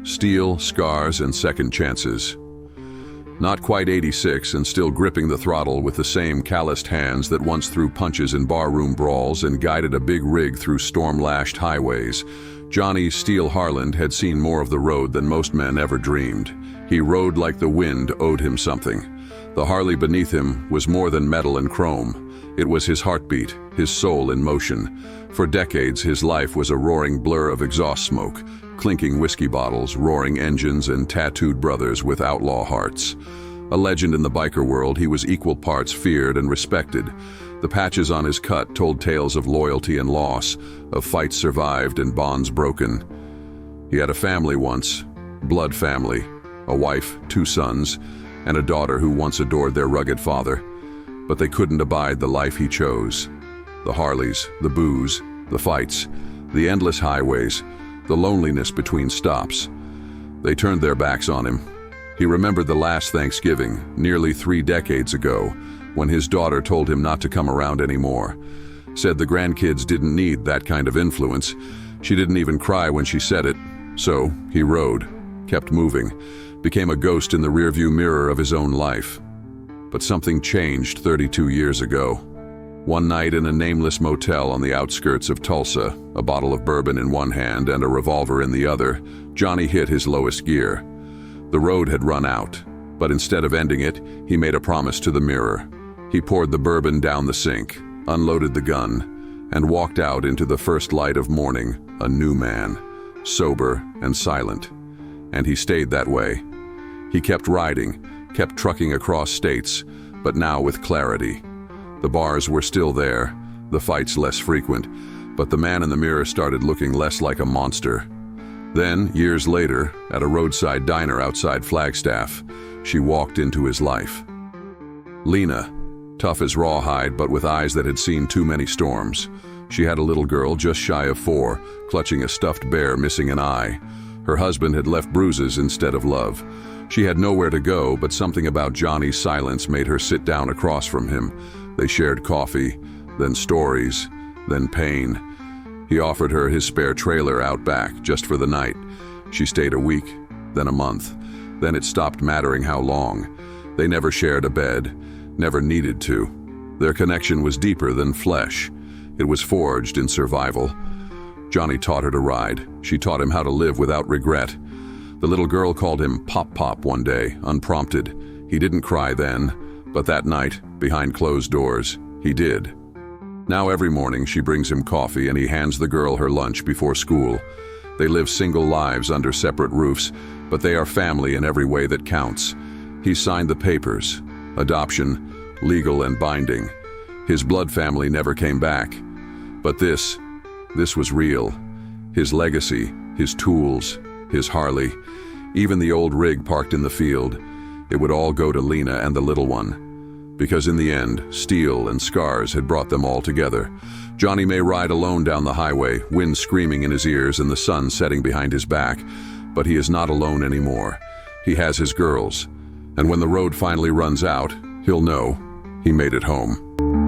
steel, scars, and second chances. Not quite 86 and still gripping the throttle with the same calloused hands that once threw punches in barroom brawls and guided a big rig through storm-lashed highways, Johnny Steele Harland had seen more of the road than most men ever dreamed. He rode like the wind owed him something. The Harley beneath him was more than metal and chrome. It was his heartbeat, his soul in motion. For decades, his life was a roaring blur of exhaust smoke, clinking whiskey bottles, roaring engines, and tattooed brothers with outlaw hearts. A legend in the biker world, he was equal parts feared and respected. The patches on his cut told tales of loyalty and loss, of fights survived and bonds broken. He had a family once, blood family, a wife, 2 sons, and a daughter who once adored their rugged father. But they couldn't abide the life he chose. The Harleys, the booze, the fights, the endless highways, the loneliness between stops. They turned their backs on him. He remembered the last Thanksgiving, nearly 3 decades ago, when his daughter told him not to come around anymore. Said the grandkids didn't need that kind of influence. She didn't even cry when she said it. So he rode, kept moving, became a ghost in the rearview mirror of his own life. But something changed 32 years ago. One night in a nameless motel on the outskirts of Tulsa, a bottle of bourbon in one hand and a revolver in the other, Johnny hit his lowest gear. The road had run out, but instead of ending it, he made a promise to the mirror. He poured the bourbon down the sink, unloaded the gun, and walked out into the first light of morning, a new man, sober and silent. And he stayed that way. He kept riding, kept trucking across states, but now with clarity. The bars were still there, the fights less frequent, but the man in the mirror started looking less like a monster. Then, years later, at a roadside diner outside Flagstaff, she walked into his life. Lena, tough as rawhide but with eyes that had seen too many storms. She had a little girl just shy of 4, clutching a stuffed bear missing an eye. Her husband had left bruises instead of love. She had nowhere to go, but something about Johnny's silence made her sit down across from him. They shared coffee, then stories, then pain. He offered her his spare trailer out back, just for the night. She stayed a week, then a month. Then it stopped mattering how long. They never shared a bed, never needed to. Their connection was deeper than flesh. It was forged in survival. Johnny taught her to ride. She taught him how to live without regret. The little girl called him Pop Pop one day, unprompted. He didn't cry then, but that night, behind closed doors, he did. Now every morning she brings him coffee and he hands the girl her lunch before school. They live single lives under separate roofs, but they are family in every way that counts. He signed the papers, adoption, legal and binding. His blood family never came back. But this was real. His legacy, his tools, his Harley, even the old rig parked in the field, it would all go to Lena and the little one. Because in the end, steel and scars had brought them all together. Johnny may ride alone down the highway, wind screaming in his ears and the sun setting behind his back, but he is not alone anymore. He has his girls, and when the road finally runs out, he'll know he made it home.